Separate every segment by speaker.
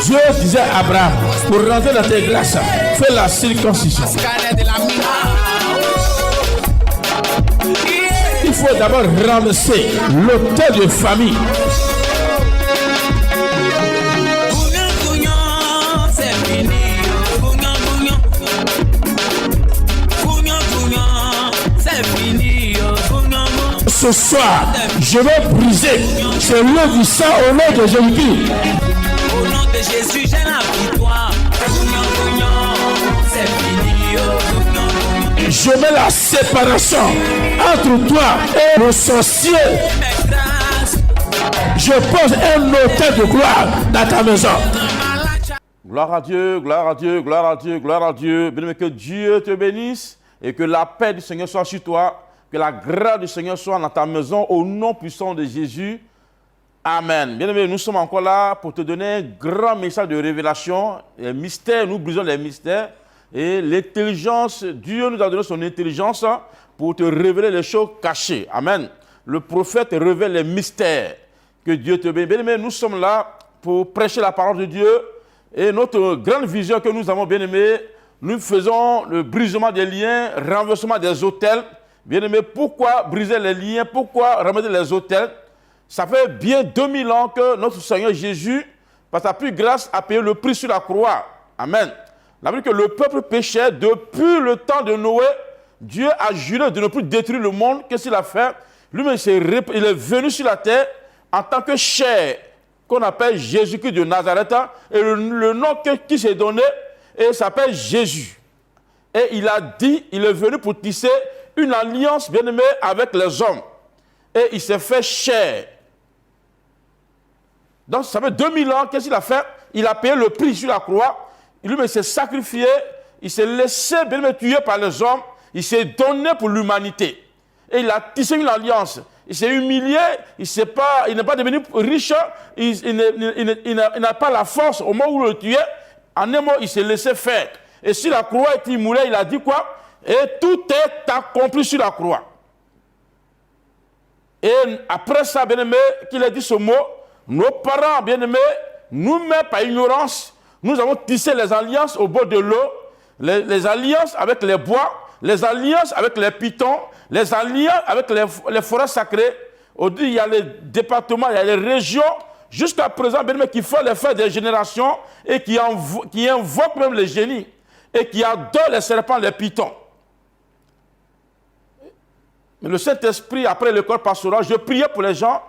Speaker 1: Dieu disait à Abraham, pour rentrer dans tes grâces, fais la circoncision. Il faut d'abord ramasser l'autel de famille. Ce soir, je vais briser ce lieu du sang au nom de Jésus-Christ.
Speaker 2: Au nom de Jésus, j'ai la victoire. C'est fini.
Speaker 1: Je mets la séparation entre toi et le sorcier. Je pose un autel de gloire dans ta maison.
Speaker 3: Gloire à Dieu, gloire à Dieu, gloire à Dieu, gloire à Dieu. Bien-aimé, que Dieu te bénisse et que la paix du Seigneur soit sur toi. Que la grâce du Seigneur soit dans ta maison au nom puissant de Jésus. Amen. Bien-aimé, nous sommes encore là pour te donner un grand message de révélation. Les mystères, nous brisons les mystères. Et l'intelligence, Dieu nous a donné son intelligence pour te révéler les choses cachées. Amen. Le prophète révèle les mystères. Que Dieu te bénisse. Bien-aimé, nous sommes là pour prêcher la parole de Dieu. Et notre grande vision que nous avons, bien-aimé, nous faisons le brisement des liens, renversement des autels. Bien-aimé, pourquoi briser les liens? Pourquoi remettre les autels? Ça fait bien 2000 ans que notre Seigneur Jésus, par sa plus grâce, a payé le prix sur la croix. Amen. La Bible dit que le peuple péchait depuis le temps de Noé. Dieu a juré de ne plus détruire le monde. Qu'est-ce qu'il a fait? Lui-même, il est venu sur la terre en tant que chair, qu'on appelle Jésus-Christ de Nazareth. Et le nom qui s'est donné, il s'appelle Jésus. Et il a dit, il est venu pour tisser une alliance bien-aimée avec les hommes. Et il s'est fait chair. Donc ça fait 2000 ans, qu'est-ce qu'il a fait? Il a payé le prix sur la croix. Lui-même s'est sacrifié. Il s'est laissé bien-aimé tuer par les hommes. Il s'est donné pour l'humanité. Et il a tissé une alliance. Il s'est humilié. Il n'est pas devenu riche. Il n'a pas la force au moment où il le tuait. En un mot, il s'est laissé faire. Et sur la croix, il mourait, il a dit quoi? Et tout est accompli sur la croix. Et après ça, bien-aimé, qu'il a dit ce mot, nos parents, bien-aimés, nous-mêmes, par ignorance, nous avons tissé les alliances au bord de l'eau, les alliances avec les bois, les alliances avec les pitons, les alliances avec les forêts sacrées. Aujourd'hui, il y a les départements, il y a les régions, jusqu'à présent, bien-aimé, qu'il faut les faire des générations et qui invoquent même les génies et qui adorent les serpents, les pitons. Mais le Saint-Esprit, après l'école pastorale, je priais pour les gens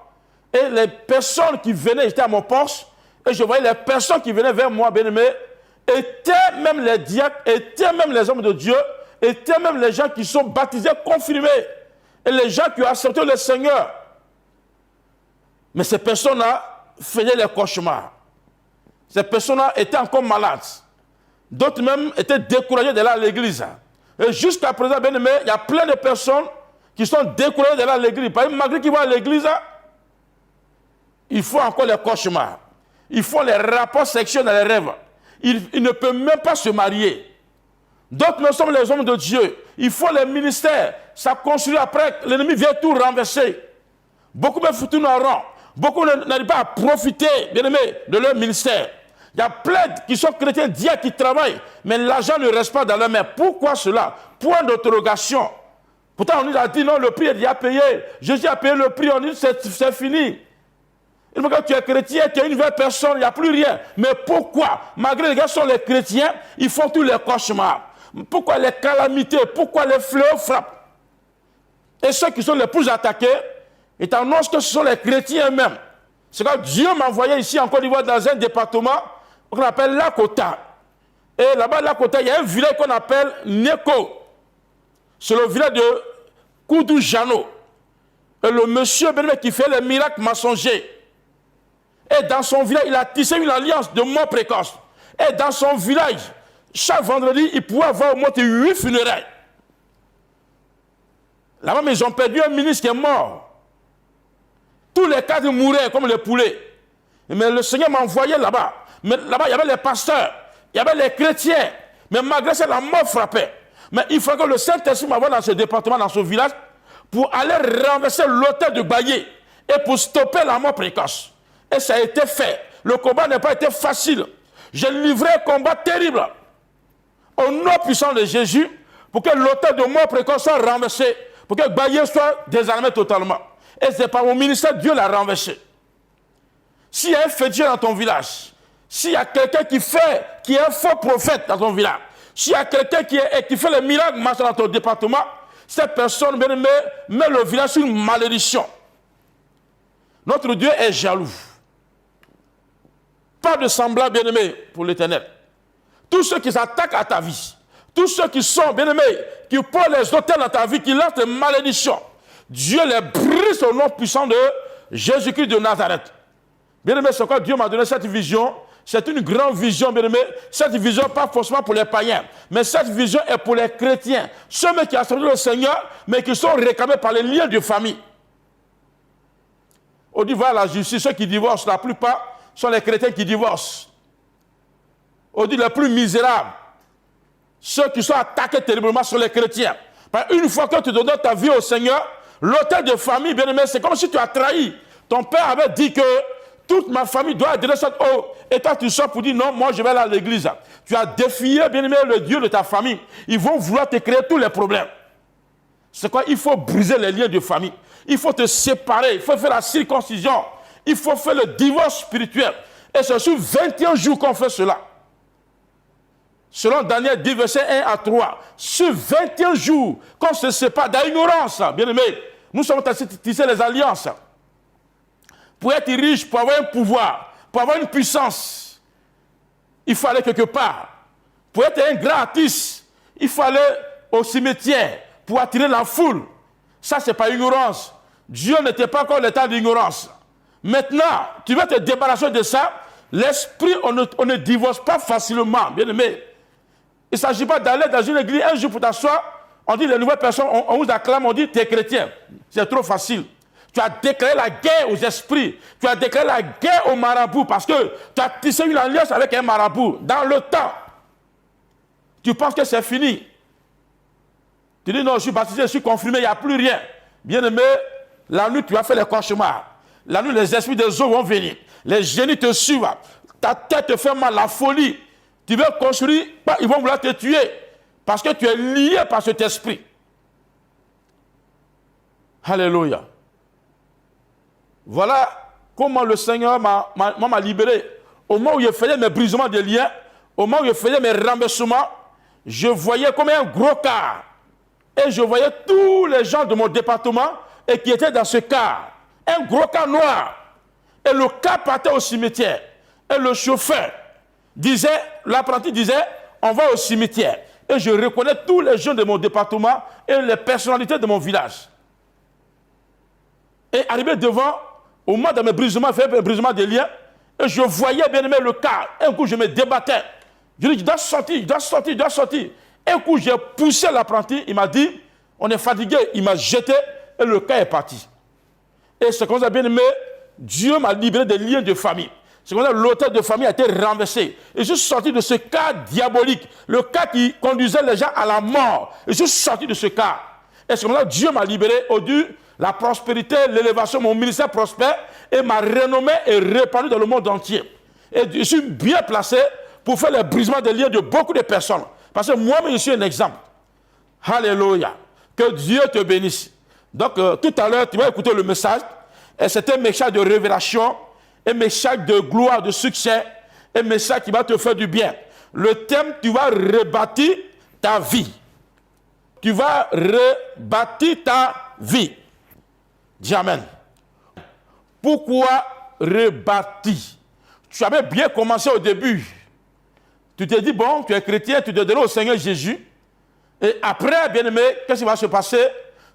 Speaker 3: et les personnes qui venaient, j'étais à mon poste et je voyais les personnes qui venaient vers moi, bien-aimés, étaient même les diacres, étaient même les hommes de Dieu, étaient même les gens qui sont baptisés, confirmés et les gens qui ont accepté le Seigneur. Mais ces personnes-là faisaient les cauchemars. Ces personnes-là étaient encore malades. D'autres même étaient découragés d'aller à l'église. Et jusqu'à présent, bien-aimés, il y a plein de personnes qui sont découragés d'aller à l'église. Malgré qu'ils vont à l'église, ils font encore les cauchemars. Ils font les rapports sexuels dans les rêves. Ils ne peuvent même pas se marier. D'autres, nous sommes les hommes de Dieu. Ils font les ministères. Ça construit après. L'ennemi vient tout renverser. Beaucoup me foutent en rang. Beaucoup n'arrivent pas à profiter, bien-aimés, de leur ministère. Il y a plein qui sont chrétiens diacres qui travaillent, mais l'argent ne reste pas dans leurs mains. Pourquoi cela? Point d'interrogation. Pourtant, on nous a dit non, le prix est déjà payé. Jésus a payé le prix, on dit c'est fini. Et quand tu es chrétien, tu es une vraie personne, il n'y a plus rien. Mais pourquoi? Malgré les gars sont les chrétiens, ils font tous les cauchemars. Pourquoi les calamités? Pourquoi les fléaux frappent? Et ceux qui sont les plus attaqués, ils t'annoncent que ce sont les chrétiens eux-mêmes. C'est quand Dieu m'a envoyé ici en Côte d'Ivoire dans un département qu'on appelle Lakota. Et là-bas, Lakota, il y a un village qu'on appelle Neko. C'est le village de Koudou Jano. Et le monsieur qui fait les miracles mensongers. Et dans son village, il a tissé une alliance de mort précoce. Et dans son village, chaque vendredi, il pouvait avoir au moins 8 funérailles. Là-bas, ils ont perdu un ministre qui est mort. Tous les cadres mouraient comme les poulets. Mais le Seigneur m'a envoyé là-bas. Mais là-bas, il y avait les pasteurs, il y avait les chrétiens. Mais malgré ça, la mort frappait. Mais il faut que le Saint-Esprit m'envoie dans ce département, dans ce village, pour aller renverser l'autel de Baye et pour stopper la mort précoce. Et ça a été fait. Le combat n'a pas été facile. J'ai livré un combat terrible au nom puissant de Jésus pour que l'auteur de mort précoce soit renversé, pour que Baye soit désarmé totalement. Et c'est par mon ministère que Dieu l'a renversé. S'il y a un fétiche dans ton village, s'il y a quelqu'un qui est un faux prophète dans ton village, s'il y a quelqu'un qui fait le miracle dans ton département, cette personne met le village sur une malédiction. Notre Dieu est jaloux. Pas de semblant, bien-aimé, pour l'Éternel. Tous ceux qui s'attaquent à ta vie, tous ceux qui sont, bien-aimés, qui posent les autels dans ta vie, qui lancent des malédictions, Dieu les brise au nom puissant de Jésus-Christ de Nazareth. Bien-aimé, c'est quoi Dieu m'a donné cette vision. C'est une grande vision, bien-aimé. Cette vision, pas forcément pour les païens, mais cette vision est pour les chrétiens. Ceux qui ont servi le Seigneur, mais qui sont réclamés par les liens de famille. On dit, voilà la justice, ceux qui divorcent, la plupart sont les chrétiens qui divorcent. On dit, les plus misérables, ceux qui sont attaqués terriblement sont les chrétiens. Une fois que tu donnes ta vie au Seigneur, l'autel de famille, bien-aimé, c'est comme si tu as trahi. Ton père avait dit que toute ma famille doit adhérer à cette eau. Et toi, tu sors pour dire non, moi je vais aller à l'église. Tu as défié, bien-aimé, le Dieu de ta famille. Ils vont vouloir te créer tous les problèmes. C'est quoi? Il faut briser les liens de famille. Il faut te séparer. Il faut faire la circoncision. Il faut faire le divorce spirituel. Et c'est sur 21 jours qu'on fait cela. Selon Daniel 10, verset 1 à 3. Sur 21 jours qu'on se sépare d'ignorance, bien-aimé, nous sommes à tisser les alliances. Pour être riche, pour avoir un pouvoir, pour avoir une puissance, il faut aller quelque part. Pour être un grand artiste, il faut aller au cimetière pour attirer la foule. Ça, ce n'est pas ignorance. Dieu n'était pas encore l'état d'ignorance. Maintenant, tu vas te débarrasser de ça. L'esprit, on ne divorce pas facilement, bien aimé. Il ne s'agit pas d'aller dans une église un jour pour t'asseoir. On dit les nouvelles personnes, on vous acclame, on dit tu es chrétien. C'est trop facile. Tu as déclaré la guerre aux esprits. Tu as déclaré la guerre aux marabouts parce que tu as tissé une alliance avec un marabout. Dans le temps, tu penses que c'est fini. Tu dis non, je suis baptisé, je suis confirmé, il n'y a plus rien. Bien aimé, la nuit, tu as fait les cauchemars. La nuit, les esprits des eaux vont venir. Les génies te suivent. Ta tête te fait mal, la folie. Tu veux construire, ils vont vouloir te tuer. Parce que tu es lié par cet esprit. Alléluia. Voilà comment le Seigneur m'a libéré. Au moment où je faisais mes brisements de liens, au moment où je faisais mes renversements, je voyais comme un gros car. Et je voyais tous les gens de mon département et qui étaient dans ce car. Un gros car noir. Et le car partait au cimetière. Et le chauffeur disait, l'apprenti disait, on va au cimetière. Et je reconnais tous les gens de mon département et les personnalités de mon village. Et arrivé devant, au moment de mes brisements, je faisais mes brisements de liens, et je voyais bien aimé le car. Un coup, je me débattais. Je dis, je dois sortir, je dois sortir, je dois sortir. Un coup, j'ai poussé l'apprenti, il m'a dit, on est fatigué, il m'a jeté, et le car est parti. Et c'est comme ça, bien aimé, Dieu m'a libéré des liens de famille. C'est comme ça, l'autel de famille a été renversé. Et je suis sorti de ce cas diabolique, le cas qui conduisait les gens à la mort. Et je suis sorti de ce cas. Et c'est comme ça, Dieu m'a libéré au Dieu. La prospérité, l'élévation, mon ministère prospère et ma renommée est répandue dans le monde entier. Et je suis bien placé pour faire le brisement des liens de beaucoup de personnes. Parce que moi-même, je suis un exemple. Alléluia. Que Dieu te bénisse. Donc, tout à l'heure, tu vas écouter le message. Et c'est un message de révélation, un message de gloire, de succès, un message qui va te faire du bien. Le thème, tu vas rebâtir ta vie. Tu vas rebâtir ta vie. Dis Amen. Pourquoi rebâtir? Tu avais bien commencé au début. Tu t'es dit, bon, tu es chrétien, tu te donnes au Seigneur Jésus. Et après, bien-aimé, qu'est-ce qui va se passer?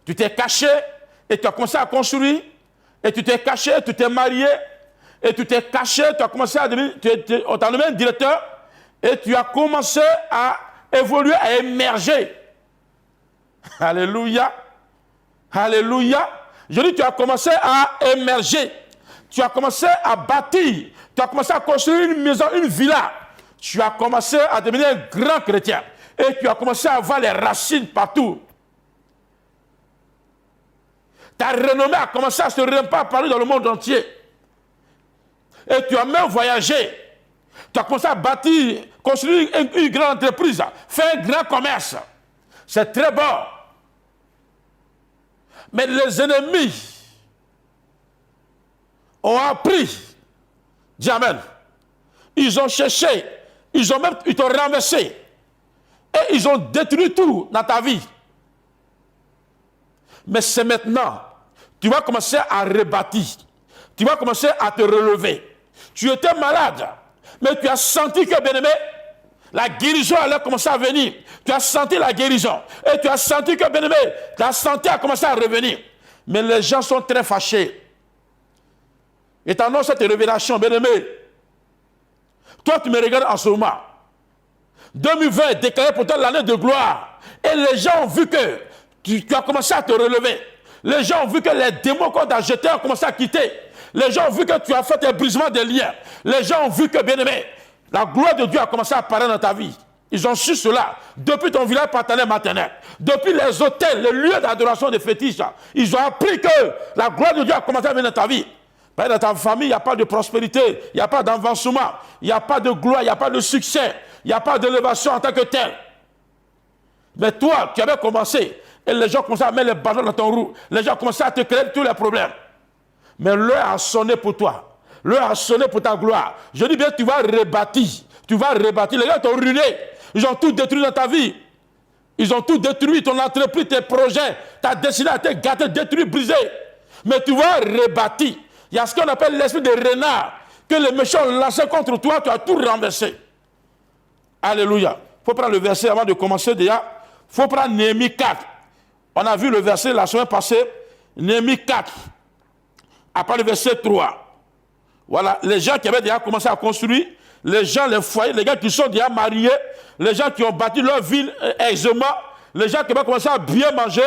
Speaker 3: Tu t'es caché et tu as commencé à construire. Et tu t'es caché, tu t'es marié. Et tu t'es caché, tu as commencé à devenir, on t'a nommé un directeur. Et tu as commencé à évoluer, à émerger. Alléluia. Alléluia. Je dis, tu as commencé à émerger. Tu as commencé à bâtir. Tu as commencé à construire une maison, une villa. Tu as commencé à devenir un grand chrétien. Et tu as commencé à avoir les racines partout. Ta renommée a commencé à se répandre partout dans le monde entier. Et tu as même voyagé. Tu as commencé à bâtir, construire une grande entreprise, faire un grand commerce. C'est très bon. Mais les ennemis ont appris. Dis Amen. Ils ont cherché, ils t'ont renversé. Et ils ont détruit tout dans ta vie. Mais c'est maintenant. Tu vas commencer à rebâtir. Tu vas commencer à te relever. Tu étais malade. Mais tu as senti que, bien-aimé, la guérison allait commencer à venir. Tu as senti la guérison. Et tu as senti que, bien-aimé, ta santé a commencé à revenir. Mais les gens sont très fâchés. Et t'annonce cette révélation, bien-aimé. Toi, tu me regardes en ce moment. 2020 est déclaré pour toi l'année de gloire. Et les gens ont vu que tu as commencé à te relever. Les gens ont vu que les démons qu'on t'a jetés ont commencé à quitter. Les gens ont vu que tu as fait un brisement des liens. Les gens ont vu que, bien-aimé, la gloire de Dieu a commencé à apparaître dans ta vie. Ils ont su cela depuis ton village paternel maternel. Depuis les hôtels, les lieux d'adoration des fétiches. Ils ont appris que la gloire de Dieu a commencé à venir dans ta vie. Dans ta famille, il n'y a pas de prospérité, il n'y a pas d'avancement, il n'y a pas de gloire, il n'y a pas de succès, il n'y a pas d'élévation en tant que tel. Mais toi, tu avais commencé, et les gens commençaient à mettre les bâtons dans ton roue, les gens commençaient à te créer tous les problèmes. Mais l'heure a sonné pour toi, l'heure a sonné pour ta gloire. Je dis bien, tu vas rebâtir, tu vas rebâtir. Les gens t'ont ruiné, ils ont tout détruit dans ta vie. Ils ont tout détruit, ton entreprise, tes projets, ta destinée a été gâtée, détruite, brisée. Mais tu vas rebâtir. Il y a ce qu'on appelle l'esprit de renard, que les méchants ont lancé contre toi, tu as tout renversé. Alléluia. Il faut prendre le verset avant de commencer déjà. Il faut prendre Néhémie 4. On a vu le verset la semaine passée. Néhémie 4. Après le verset 3. Voilà, les gens qui avaient déjà commencé à construire, les gens, les foyers, les gars qui sont déjà mariés, les gens qui ont bâti leur ville aisément, les gens qui avaient commencé à bien manger.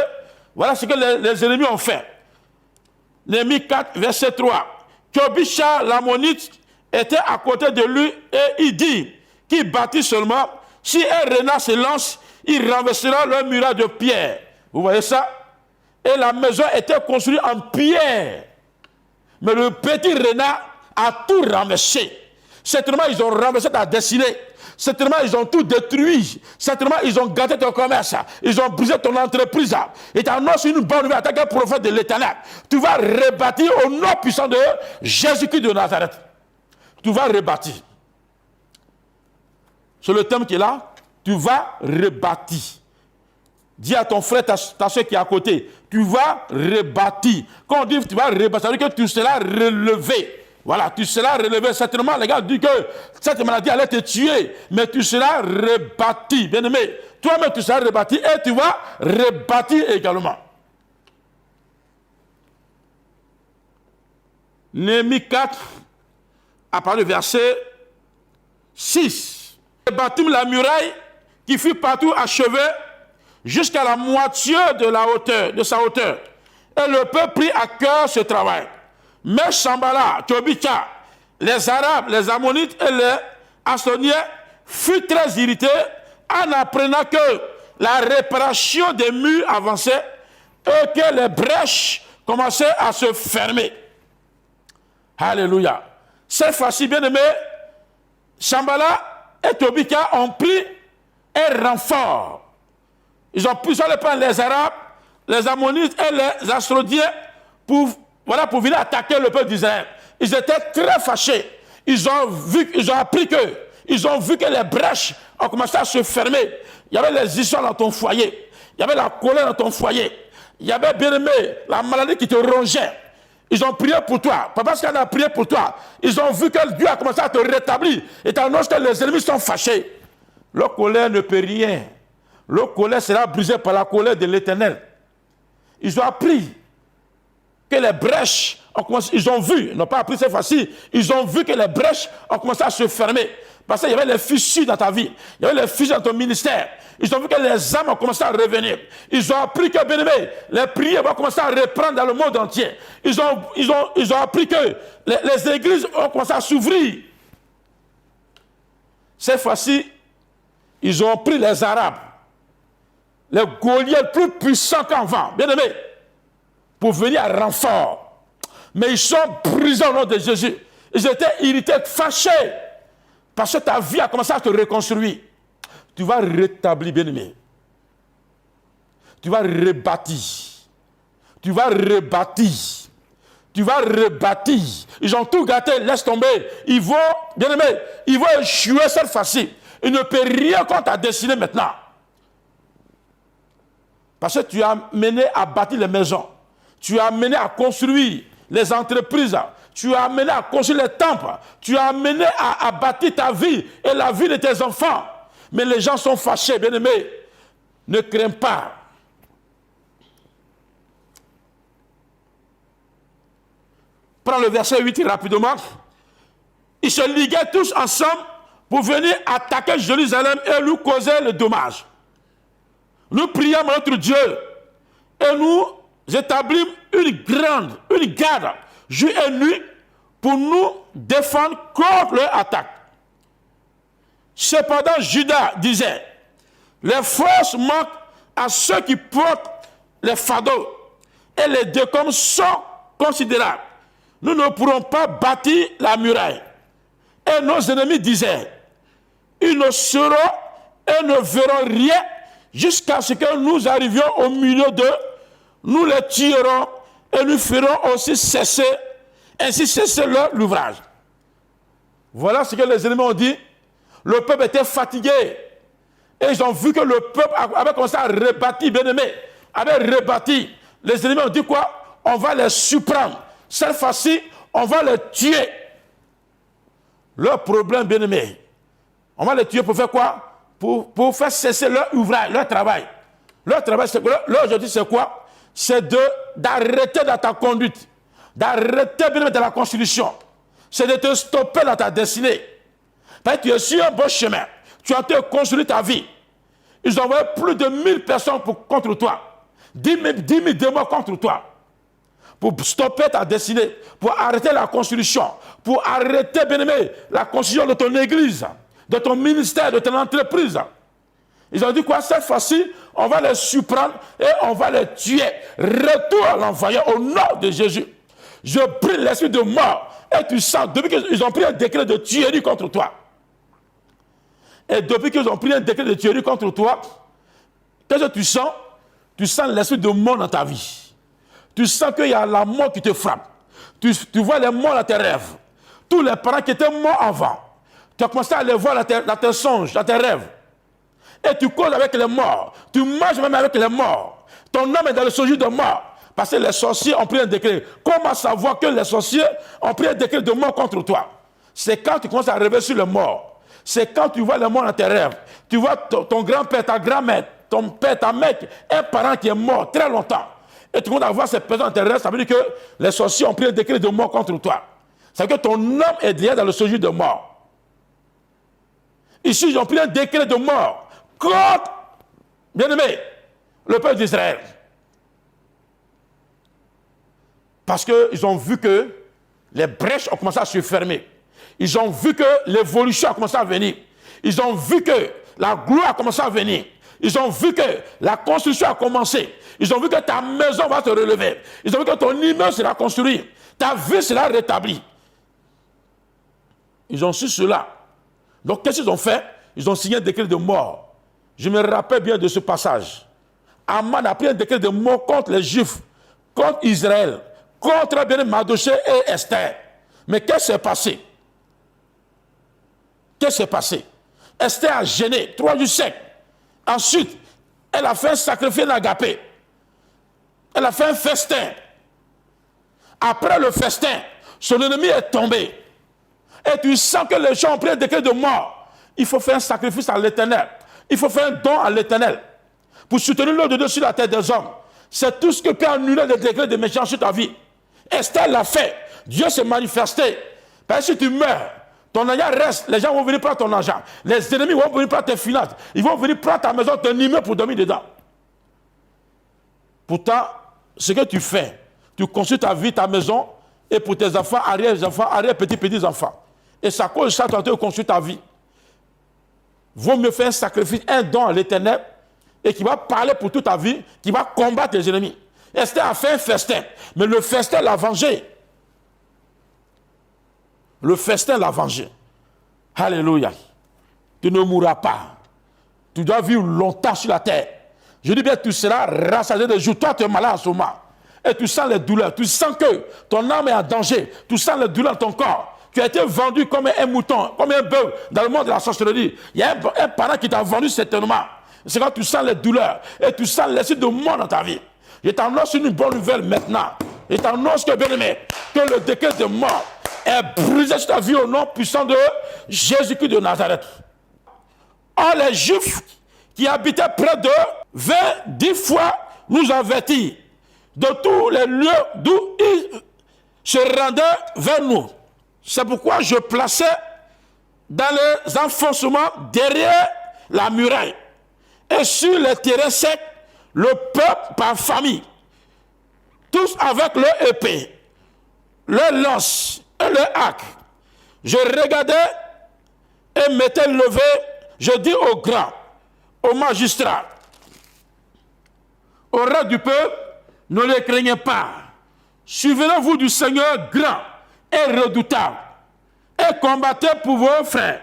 Speaker 3: Voilà ce que les ennemis ont fait. Néhémie 4, verset 3. Tobisha, l'ammonite, était à côté de lui et il dit qu'il bâtit seulement. Si un renard se lance, il renversera leur muraille de pierre. Vous voyez ça? Et la maison était construite en pierre. Mais le petit renard a tout renversé. Certainement, ils ont renversé ta destinée. Certainement, ils ont tout détruit. Certainement, ils ont gâté ton commerce. Ils ont brisé ton entreprise. Et tu annonces une bonne nouvelle en tant que prophète de l'Éternel. Tu vas rebâtir au nom puissant de Jésus-Christ de Nazareth. Tu vas rebâtir. C'est le thème qui est là. Tu vas rebâtir. Dis à ton frère, ta soeur qui est à côté, tu vas rebâtir. Quand on dit tu vas rebâtir, ça veut dire que tu seras relevé. Voilà, tu seras relevé. Certainement, les gars disent que cette maladie allait te tuer, mais tu seras rebâti. Bien-aimé, toi-même tu seras rebâti et tu vas rebâtir également. Néhémie 4, à partir du verset 6. Rebâtîmes la muraille qui fut partout achevée jusqu'à la moitié de la hauteur, de sa hauteur. Et le peuple prit à cœur ce travail. Mais Shambhala, Tobitha, les Arabes, les Ammonites et les Asoniens furent très irrités en apprenant que la réparation des murs avançait et que les brèches commençaient à se fermer. Alléluia. Cette fois-ci, bien aimé, Shambhala et Tobitha ont pris un renfort. Ils ont pu prendre les Arabes, les Ammonites et les Asoniens pour venir attaquer le peuple d'Israël. Ils étaient très fâchés. Ils ont vu que les brèches ont commencé à se fermer. Il y avait les histoires dans ton foyer. Il y avait la colère dans ton foyer. Il y avait, bien aimé, la maladie qui te rongeait. Ils ont prié pour toi. Pas parce qu'on a prié pour toi. Ils ont vu que Dieu a commencé à te rétablir. Et tu annonces que les ennemis sont fâchés. Leur colère ne peut rien. Leur colère sera brisée par la colère de l'Éternel. Ils ont appris que les brèches ont commencé, ils ont vu, ils n'ont pas appris cette fois-ci, ils ont vu que les brèches ont commencé à se fermer. Parce qu'il y avait les fissures dans ta vie, il y avait les fissures dans ton ministère. Ils ont vu que les âmes ont commencé à revenir. Ils ont appris que, bien aimé, les prières vont commencer à reprendre dans le monde entier. Ils ont appris que les églises ont commencé à s'ouvrir. Cette fois-ci, ils ont pris les Arabes, les Goliaths plus puissants qu'avant, bien aimé, pour venir à renfort. Mais ils sont brisés au nom de Jésus. Ils étaient irrités, fâchés. Parce que ta vie a commencé à te reconstruire. Tu vas rétablir, bien-aimé. Tu vas rebâtir. Tu vas rebâtir. Tu vas rebâtir. Ils ont tout gâté, laisse tomber. Ils vont, bien-aimé, ils vont échouer cette fois-ci. Ils ne peuvent rien contre ta destinée maintenant. Parce que tu as mené à bâtir les maisons. Tu as mené à construire les entreprises. Tu as mené à construire les temples. Tu as mené à bâtir ta vie et la vie de tes enfants. Mais les gens sont fâchés, bien-aimés. Ne crains pas. Prends le verset 8 rapidement. Ils se liguaient tous ensemble pour venir attaquer Jérusalem et lui causer le dommage. Nous prions notre Dieu et nous établissons une garde, jour et nuit, pour nous défendre contre leur attaque. Cependant, Judas disait, les forces manquent à ceux qui portent les fardeaux et les décombres sont considérables. Nous ne pourrons pas bâtir la muraille. Et nos ennemis disaient, ils ne seront et ne verront rien jusqu'à ce que nous arrivions au milieu d'eux. Nous les tuerons et nous ferons aussi cesser leur ouvrage. Voilà ce que les ennemis ont dit. Le peuple était fatigué. Et ils ont vu que le peuple avait commencé à rebâtir, bien-aimé, avait rebâti. Les ennemis ont dit quoi? On va les surprendre. Cette fois-ci, on va les tuer. Leur problème, bien-aimé, on va les tuer pour faire quoi? Pour faire cesser leur ouvrage, leur travail. Leur travail, c'est quoi? Leur objectif, c'est quoi? C'est d'arrêter dans ta conduite, d'arrêter bien dans la constitution. C'est de te stopper dans ta destinée. Parce que tu es sur un bon chemin. Tu as été construire ta vie. Ils ont envoyé plus de 1000 personnes contre toi. 10 000 démons contre toi. Pour stopper ta destinée, pour arrêter la construction, pour arrêter, bien-aimé, la construction de ton église, de ton ministère, de ton entreprise. Ils ont dit quoi? Cette fois-ci, on va les surprendre et on va les tuer. Retour à l'envoyé au nom de Jésus. Je prie l'esprit de mort. Et tu sens, depuis qu'ils ont pris un décret de tuerie contre toi, et depuis qu'ils ont pris un décret de tuerie contre toi, qu'est-ce que tu sens? Tu sens l'esprit de mort dans ta vie. Tu sens qu'il y a la mort qui te frappe. Tu vois les morts dans tes rêves. Tous les parents qui étaient morts avant, tu as commencé à les voir dans tes songes, dans tes rêves. Et tu causes avec les morts. Tu manges même avec les morts. Ton âme est dans le séjour de mort. Parce que les sorciers ont pris un décret. Comment savoir que les sorciers ont pris un décret de mort contre toi? C'est quand tu commences à rêver sur les morts. C'est quand tu vois les morts dans tes rêves. Tu vois ton grand-père, ta grand-mère, ton père, ta mère, un parent qui est mort très longtemps. Et tu commences à voir ces personnes dans tes rêves. Ça veut dire que les sorciers ont pris un décret de mort contre toi. Ça veut dire que ton âme est liée dans le séjour de mort. Ici, ils ont pris un décret de mort contre, bien-aimé, le peuple d'Israël. Parce qu'ils ont vu que les brèches ont commencé à se fermer. Ils ont vu que l'évolution a commencé à venir. Ils ont vu que la gloire a commencé à venir. Ils ont vu que la construction a commencé. Ils ont vu que ta maison va se relever. Ils ont vu que ton immeuble sera construit. Ta vie sera rétablie. Ils ont su cela. Donc, qu'est-ce qu'ils ont fait? Ils ont signé un décret de mort. Je me rappelle bien de ce passage. Aman a pris un décret de mort contre les Juifs, contre Israël, contre bien Mardoché et Esther. Mais qu'est-ce qui s'est passé? Qu'est-ce qui s'est passé? Esther a gêné 3 jours secs. Ensuite, elle a fait un sacrifice d'agapé. Elle a fait un festin. Après le festin, son ennemi est tombé. Et tu sens que les gens ont pris un décret de mort. Il faut faire un sacrifice à l'Éternel. Il faut faire un don à l'Éternel. Pour soutenir l'ordre de Dieu sur la tête des hommes. C'est tout ce que peut annuler le décret de méchants sur ta vie. Esther l'a fait. Dieu s'est manifesté. Parce que si tu meurs, ton argent reste. Les gens vont venir prendre ton argent. Les ennemis vont venir prendre tes finances. Ils vont venir prendre ta maison, ton immeuble pour dormir dedans. Pourtant, ce que tu fais, tu construis ta vie, ta maison, et pour tes enfants, arrière-enfants, arrière-petits-petits-enfants. Et ça cause ça, tu as construit ta vie. Vaut mieux faire un sacrifice, un don à l'Éternel, et qui va parler pour toute ta vie, qui va combattre les ennemis. Esther a fait un festin, mais le festin l'a vengé. Le festin l'a vengé. Alléluia. Tu ne mourras pas. Tu dois vivre longtemps sur la terre. Je dis bien, tu seras rassasié de jour. Toi, tu es malade en ce moment. Et tu sens les douleurs. Tu sens que ton âme est en danger. Tu sens les douleurs de ton corps. Tu as été vendu comme un mouton, comme un bœuf dans le monde de la sorcellerie. Il y a un parent qui t'a vendu certainement. C'est quand tu sens les douleurs et tu sens l'esprit de mort dans ta vie. Je t'annonce une bonne nouvelle maintenant. Je t'annonce que, bien aimé, que le décret de mort est brisé sur ta vie au nom puissant de Jésus-Christ de Nazareth. Or, les Juifs qui habitaient près de 10 fois nous avertirent de tous les lieux d'où ils se rendaient vers nous. C'est pourquoi je plaçais dans les enfoncements derrière la muraille et sur les terrains secs le peuple par famille, tous avec leur épée, leur lance et leur arc. Je regardais et m'étais levé, je dis aux grands, aux magistrats, au reste du peuple, ne les craignez pas. Souvenez-vous du Seigneur grand et redoutable, et combattez pour vos frères,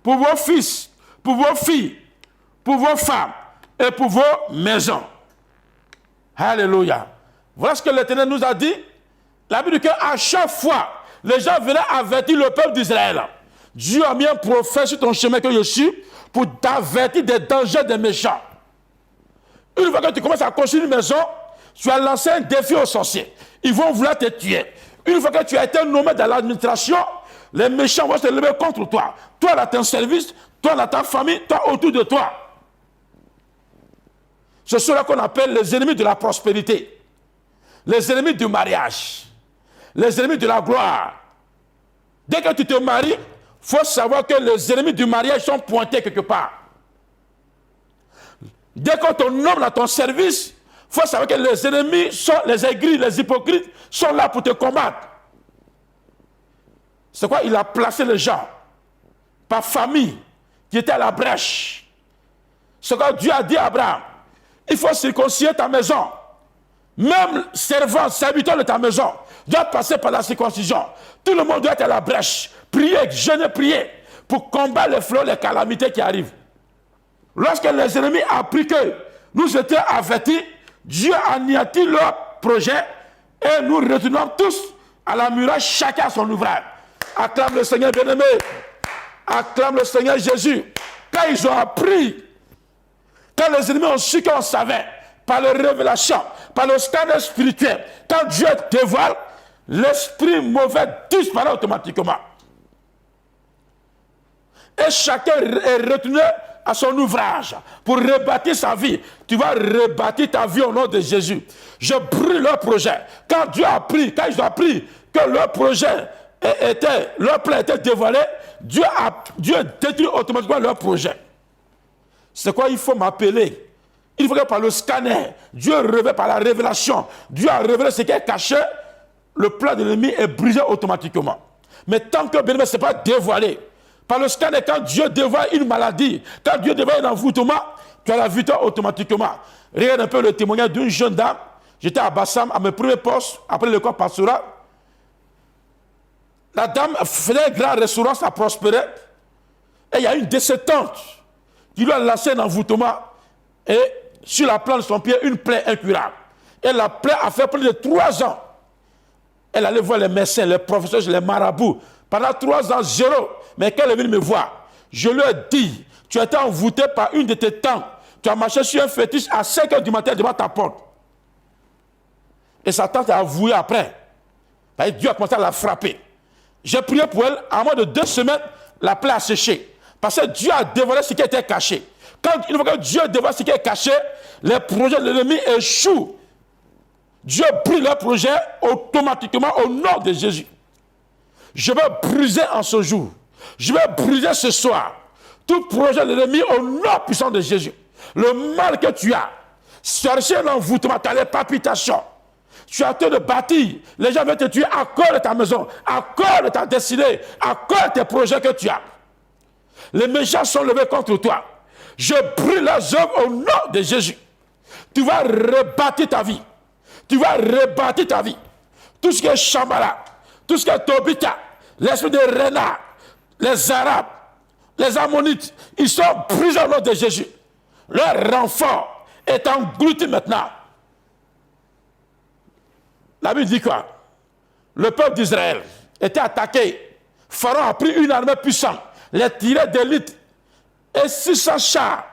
Speaker 3: pour vos fils, pour vos filles, pour vos femmes et pour vos maisons. Alléluia. Voilà ce que l'Éternel nous a dit. La Bible dit qu'à chaque fois, les gens venaient avertir le peuple d'Israël. Dieu a mis un prophète sur ton chemin que je suis pour t'avertir des dangers des méchants. Une fois que tu commences à construire une maison, tu as lancé un défi aux sorciers. Ils vont vouloir te tuer. Une fois que tu as été nommé dans l'administration, les méchants vont se lever contre toi. Toi dans ton service, toi dans ta famille, toi autour de toi. C'est cela qu'on appelle les ennemis de la prospérité. Les ennemis du mariage. Les ennemis de la gloire. Dès que tu te maries, il faut savoir que les ennemis du mariage sont pointés quelque part. Dès qu'on te nomme dans ton service, il faut savoir que les ennemis, les aigris, les hypocrites sont là pour te combattre. C'est quoi? Il a placé les gens par famille qui étaient à la brèche. C'est quoi Dieu a dit à Abraham. Il faut circoncire ta maison. Même servant, serviteur de ta maison doit passer par la circoncision. Tout le monde doit être à la brèche. Prier, jeûner, prier pour combattre les fléaux, les calamités qui arrivent. Lorsque les ennemis ont appris que nous étions avertis, Dieu a anéanti leur projet et nous retournons tous à la muraille, chacun à son ouvrage. Acclame le Seigneur bien-aimé. Acclame le Seigneur Jésus. Quand ils ont appris, quand les ennemis ont su qu'on savait, par la révélation, par le scanner spirituel, quand Dieu dévoile, l'esprit mauvais disparaît automatiquement. Et chacun est retenu à son ouvrage pour rebâtir sa vie. Tu vas rebâtir ta vie au nom de Jésus. Je brûle leur projet. Quand Dieu a appris, quand ils ont appris que leur projet leur plan était dévoilé, Dieu détruit automatiquement leur projet. C'est quoi il faut m'appeler? Il faut que par le scanner, Dieu révèle par la révélation, Dieu a révélé ce qui est caché, le plan de l'ennemi est brisé automatiquement. Mais tant que bien ce n'est pas dévoilé, par le scanner, quand Dieu dévoile une maladie, quand Dieu dévoile un envoûtement, tu as la victoire automatiquement. Regarde un peu le témoignage d'une jeune dame. J'étais à Bassam, à mes premiers postes, après l'école pastoral. La dame faisait un grand restaurant, ça prospérait. Et il y a une de ses tantes qui lui a lancé un envoûtement. Et sur la plante de son pied, une plaie incurable. Et la plaie a fait plus de 3 ans. Elle allait voir les médecins, les professeurs, les marabouts. Pendant 3 ans, zéro. Mais quand elle est venue me voir, je lui ai dit, tu as été envoûté par une de tes tantes. Tu as marché sur un fétiche à 5 h du matin devant ta porte. Et sa tante a avoué après. Et Dieu a commencé à la frapper. J'ai prié pour elle. En moins de 2 semaines, la plaie a séché. Parce que Dieu a dévoilé ce qui était caché. Une fois que Dieu dévoile ce qui est caché, les projets de l'ennemi échouent. Dieu brûle leurs projets automatiquement au nom de Jésus. Je vais briser en ce jour. Je vais briser ce soir tout projet de l'ennemi au nom puissant de Jésus. Le mal que tu as, chercher un envoûtement, tu as les palpitations. Tu as train de bâtir. Les gens veulent te tuer à cause de ta maison, à cause de ta destinée, à cause de tes projets que tu as. Les méchants sont levés contre toi. Je brûle leurs œuvres au nom de Jésus. Tu vas rebâtir ta vie. Tu vas rebâtir ta vie. Tout ce qui est Shambhala, tout ce qui est Tobita, l'esprit des renards, les Arabes, les Ammonites, ils sont brisés au nom de Jésus. Leur renfort est englouti maintenant. La Bible dit quoi? Le peuple d'Israël était attaqué. Pharaon a pris une armée puissante, les tireurs d'élite et 600 chars,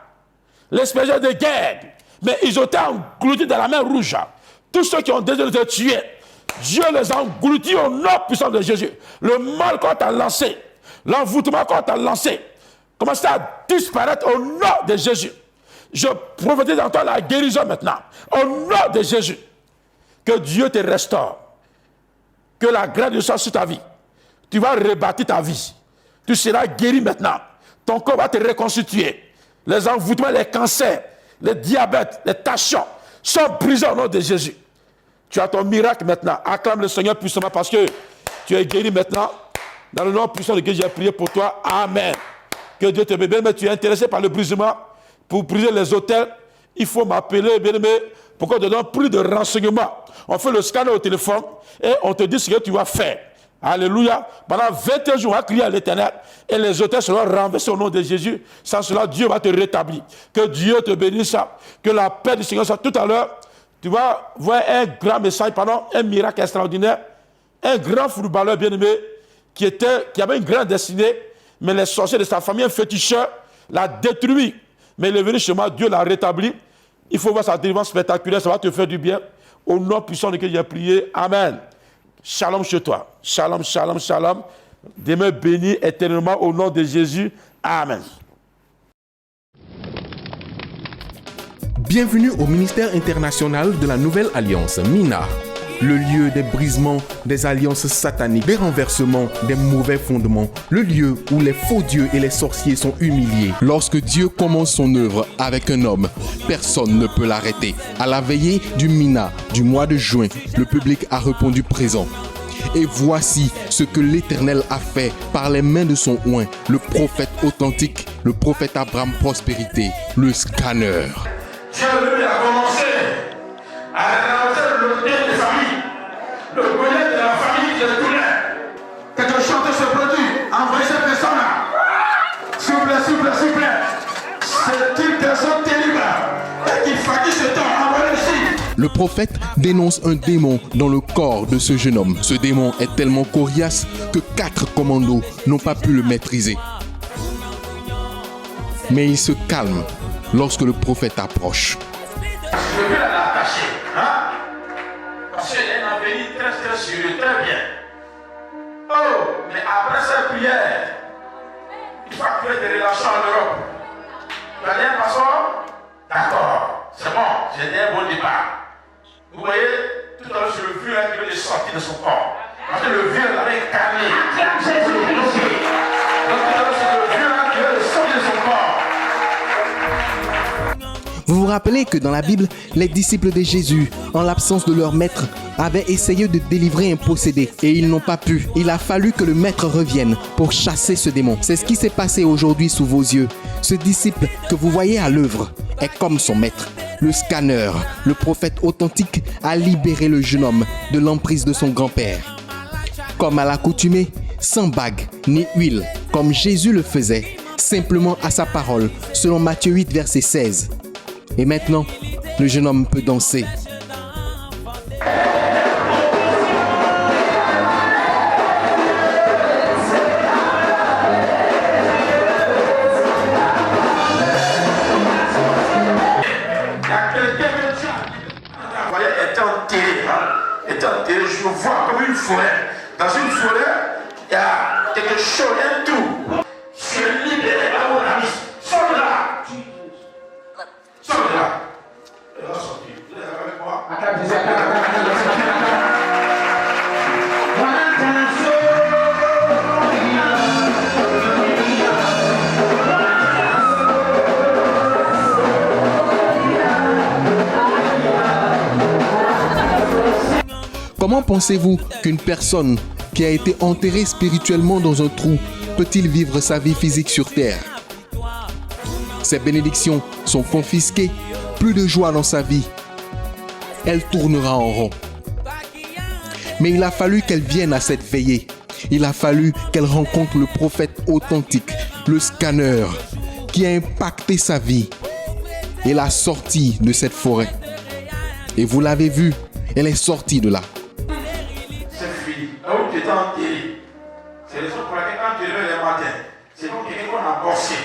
Speaker 3: les spécialistes de guerre. Mais ils ont été engloutis dans la mer Rouge. Tous ceux qui ont désiré de tuer, Dieu les a engloutis au nom puissant de Jésus. Le mal qu'on t'a lancé, l'envoûtement qu'on t'a lancé, commence à disparaître au nom de Jésus. Je prophétise dans toi la guérison maintenant, au nom de Jésus. Que Dieu te restaure. Que la grâce de soit sur ta vie. Tu vas rebâtir ta vie. Tu seras guéri maintenant. Ton corps va te reconstituer. Les envoûtements, les cancers, les diabètes, les tensions sont brisés au nom de Jésus. Tu as ton miracle maintenant. Acclame le Seigneur puissamment parce que tu es guéri maintenant. Dans le nom puissant de Dieu, j'ai prié pour toi. Amen. Que Dieu te bénisse. Mais tu es intéressé par le brisement. Pour briser les autels, il faut m'appeler, bien-aimé, pour qu'on te donne plus de renseignements. On fait le scanner au téléphone et on te dit ce que tu vas faire. Alléluia. Pendant 21 jours, on va crier à l'Éternel et les autels seront renversés au nom de Jésus. Sans cela, Dieu va te rétablir. Que Dieu te bénisse. Que la paix du Seigneur soit tout à l'heure. Tu vas voir un grand message, un miracle extraordinaire. Un grand footballeur bien-aimé qui avait une grande destinée, mais les sorciers de sa famille, un féticheur, l'a détruit. Mais il est venu chez moi, Dieu l'a rétabli. Il faut voir sa délivrance spectaculaire, ça va te faire du bien. Au nom puissant de Dieu, j'ai prié. Amen. Shalom chez toi. Shalom, shalom, shalom. Demeure béni éternellement au nom de Jésus. Amen.
Speaker 4: Bienvenue au ministère international de la Nouvelle Alliance, MINA. Le lieu des brisements des alliances sataniques, des renversements, des mauvais fondements. Le lieu où les faux dieux et les sorciers sont humiliés. Lorsque Dieu commence son œuvre avec un homme, personne ne peut l'arrêter. À la veillée du Mina du mois de juin, le public a répondu présent. Et voici ce que l'Éternel a fait par les mains de son oint, le prophète authentique, le prophète Abraham Prospérité, le scanner.
Speaker 3: Dieu lui a commencé à réinventer le bien des familles, le bonheur de la famille de tous les. Quelque chose se produit, envoyez cette personne-là. S'il vous plaît, s'il vous plaît, s'il vous plaît. C'est une personne terrible et qui fatigue ce temps, envoyez-le ici.
Speaker 4: Le prophète dénonce un démon dans le corps de ce jeune homme. Ce démon est tellement coriace que 4 commandos n'ont pas pu le maîtriser. Mais il se calme lorsque le prophète approche.
Speaker 3: Je vais l'attacher, hein? Parce qu'elle est un avenir très très sérieux, très bien. Oh, mais après cette prière, il faut créer des relations en Europe. Tu as dit un passeport? D'accord, c'est bon, j'ai dit un bon départ. Vous voyez, tout à l'heure, c'est le vieux qui veut sortir de son corps. Parce que le vieux l'avait incarné. Donc tout à l'heure, c'est le vieux qui veut sortir de son corps.
Speaker 4: Vous vous rappelez que dans la Bible, les disciples de Jésus, en l'absence de leur maître, avaient essayé de délivrer un possédé et ils n'ont pas pu. Il a fallu que le maître revienne pour chasser ce démon. C'est ce qui s'est passé aujourd'hui sous vos yeux. Ce disciple que vous voyez à l'œuvre est comme son maître. Le scanner, le prophète authentique, a libéré le jeune homme de l'emprise de son grand-père. Comme à l'accoutumée, sans bague ni huile, comme Jésus le faisait, simplement à sa parole, selon Matthieu 8, verset 16. Et maintenant, le jeune homme peut danser.
Speaker 3: Je vois comme une forêt. Dans une forêt, il y a quelque chose, un trou. Je suis libéré à mon ami. Sors de là. Sors de là. Il va sortir. Vous êtes avec moi?
Speaker 4: Comment pensez-vous qu'une personne qui a été enterrée spirituellement dans un trou peut-il vivre sa vie physique sur terre? Ses bénédictions sont confisquées, plus de joie dans sa vie. Elle tournera en rond. Mais il a fallu qu'elle vienne à cette veillée. Il a fallu qu'elle rencontre le prophète authentique, le scanner qui a impacté sa vie et l'a sortie de cette forêt. Et vous l'avez vu, elle est sortie de là.
Speaker 3: C'est fini. Là où tu étais enterré. C'est la raison pour laquelle quand tu lèves le matin, c'est comme quelqu'un qu'on a bossé,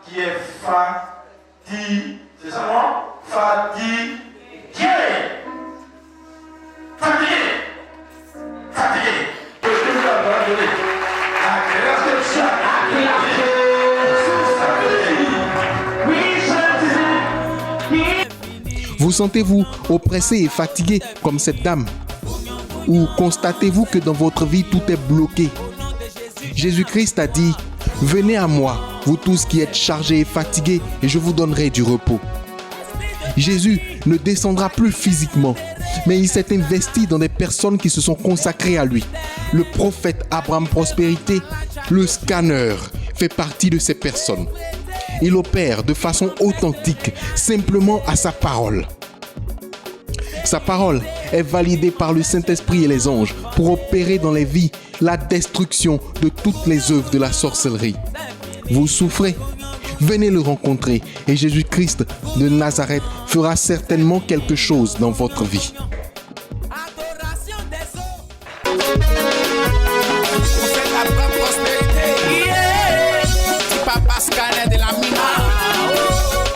Speaker 3: qui est fatigué. C'est ça, non? Fatigué. Fatigué. Fatigué. Que Dieu vous a donné. La grâce de Dieu a créé.
Speaker 4: Vous sentez-vous oppressé et fatigué comme cette dame? Ou constatez-vous que dans votre vie tout est bloqué? Jésus-Christ a dit, venez à moi, vous tous qui êtes chargés et fatigués, et je vous donnerai du repos. Jésus ne descendra plus physiquement, mais il s'est investi dans des personnes qui se sont consacrées à lui. Le prophète Abraham Prospérité, le scanner, fait partie de ces personnes. Il opère de façon authentique, simplement à sa parole. Sa parole est validée par le Saint-Esprit et les anges pour opérer dans les vies la destruction de toutes les œuvres de la sorcellerie. Vous souffrez? Venez le rencontrer et Jésus-Christ de Nazareth fera certainement quelque chose dans votre vie.
Speaker 2: Adoration des eaux. Vous faites la prospérité.